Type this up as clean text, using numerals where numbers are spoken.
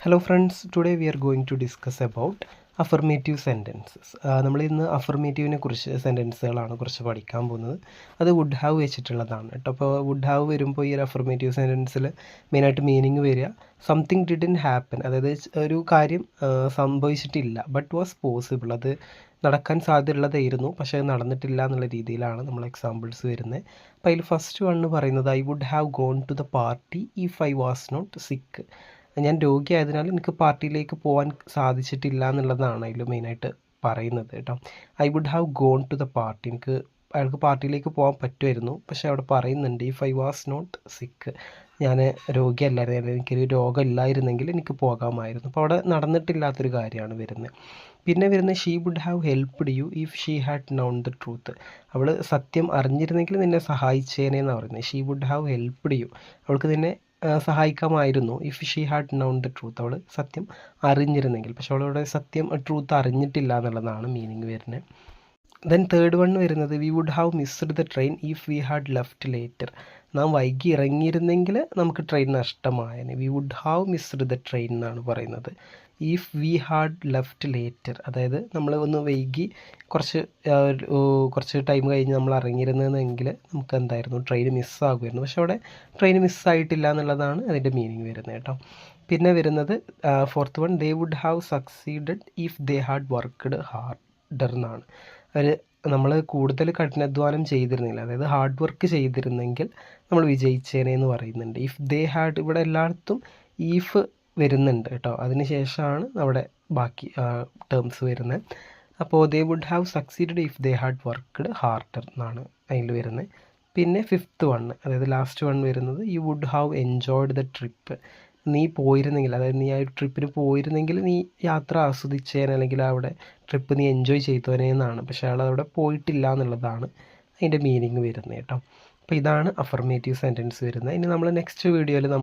Hello friends, today we are going to discuss about affirmative sentences. നമ്മൾ ഇന്ന് അഫർമേറ്റീവിനെ കുറിച്ച് സെൻറ്റൻസുകളാണ് കുറച്ച് പഠിക്കാൻ പോകുന്നത്. അത് വുഡ് ഹാവ് വെച്ചിട്ടുള്ളതാണ് കേട്ടോ. അപ്പോൾ വുഡ് ഹാവ് വരുമ്പോൾ ഈ ഒരു അഫർമേറ്റീവ് സെൻറ്റൻസിൽ മെയിനായിട്ട് മീനിങ് വരിക സംതിങ് ഡിഡൻറ്റ് ഹാപ്പൻ, അതായത് ഒരു കാര്യം സംഭവിച്ചിട്ടില്ല ബട്ട് വാസ് പോസിബിൾ, അത് നടക്കാൻ സാധ്യതയുള്ളതായിരുന്നു പക്ഷേ അത് നടന്നിട്ടില്ല എന്നുള്ള രീതിയിലാണ് നമ്മൾ എക്സാമ്പിൾസ് വരുന്നത്. അപ്പോൾ അതിൽ ഫസ്റ്റ് വൺ പറയുന്നത് I would have gone to the party if I was not sick. ഞാൻ രോഗിയായതിനാൽ എനിക്ക് പാർട്ടിയിലേക്ക് പോകാൻ സാധിച്ചിട്ടില്ല എന്നുള്ളതാണ് അതിൽ മെയിനായിട്ട് പറയുന്നത് കേട്ടോ. I would have gone to the party, അയാൾക്ക് പാർട്ടിയിലേക്ക് പോകാൻ പറ്റുമായിരുന്നു പക്ഷേ അവിടെ പറയുന്നുണ്ട് if I was not sick, ഞാൻ രോഗിയല്ലായിരുന്നു, അല്ലെങ്കിൽ എനിക്കൊരു രോഗമില്ലായിരുന്നെങ്കിൽ എനിക്ക് പോകാമായിരുന്നു. അപ്പോൾ അവിടെ നടന്നിട്ടില്ലാത്തൊരു കാര്യമാണ് വരുന്നത്. പിന്നെ വരുന്നത് she would have helped you if she had known the truth. അവൾ സത്യം അറിഞ്ഞിരുന്നെങ്കിൽ നിന്നെ സഹായിച്ചേനെ എന്നാണ് പറയുന്നത്. She would have helped you, അവൾക്ക് നിന്നെ സഹായിക്കാമായിരുന്നു if she had known the truth, അവൾ സത്യം അറിഞ്ഞിരുന്നെങ്കിൽ. പക്ഷെ അവളവിടെ സത്യം ട്രൂത്ത് അറിഞ്ഞിട്ടില്ല എന്നുള്ളതാണ് മീനിങ് വരുന്നത്. ദെൻ തേർഡ് വൺ വരുന്നത് we would have missed the train if we had left later. നാം വൈകി ഇറങ്ങിയിരുന്നെങ്കിൽ നമുക്ക് ട്രെയിൻ നഷ്ടമായേനെ. We would have missed the train എന്നാണ് പറയുന്നത്. If we had left later, അതായത് നമ്മൾ ഒന്ന് വൈകി കുറച്ച് ടൈം കഴിഞ്ഞ് നമ്മൾ ഇറങ്ങിയിരുന്നെങ്കിൽ നമുക്ക് എന്തായിരുന്നു ട്രെയിൻ മിസ്സാകുമായിരുന്നു. പക്ഷെ അവിടെ ട്രെയിൻ മിസ്സായിട്ടില്ല എന്നുള്ളതാണ് അതിൻ്റെ മീനിങ് വരുന്നത് കേട്ടോ. പിന്നെ വരുന്നത് fourth one they would have succeeded if they had worked harder എന്നാണ്. നമ്മൾ കൂടുതൽ കഠിനാധ്വാനം ചെയ്തിരുന്നില്ല, അതായത് ഹാർഡ് വർക്ക് ചെയ്തിരുന്നെങ്കിൽ നമ്മൾ വിജയിച്ചേനെ എന്ന് പറയുന്നുണ്ട്. ഇഫ് ദേ ഹാഡ്, ഇവിടെ എല്ലായിടത്തും ഈഫ് വരുന്നുണ്ട് കേട്ടോ, അതിന് ശേഷമാണ് അവിടെ ബാക്കി ടേംസ് വരുന്നത്. അപ്പോൾ they would have succeeded if they had worked harder എന്നാണ് അതിൽ വരുന്നത്. പിന്നെ ഫിഫ്ത്ത് വൺ, അതായത് ലാസ്റ്റ് വൺ വരുന്നത് you would have enjoyed the trip. നീ പോയിരുന്നെങ്കിൽ, അതായത് നീ ആ ട്രിപ്പിന് പോയിരുന്നെങ്കിൽ നീ യാത്ര ആസ്വദിച്ചേനെ, അല്ലെങ്കിൽ അവിടെ ട്രിപ്പ് നീ എൻജോയ് ചെയ്തോനെ എന്നാണ്. പക്ഷേ അയാൾ അവിടെ പോയിട്ടില്ല എന്നുള്ളതാണ് അതിൻ്റെ മീനിങ് വരുന്നത് കേട്ടോ. അപ്പോൾ ഇതാണ് അഫർമേറ്റീവ് സെൻറ്റൻസ് വരുന്നത്. ഇനി നമ്മൾ നെക്സ്റ്റ് വീഡിയോയിൽ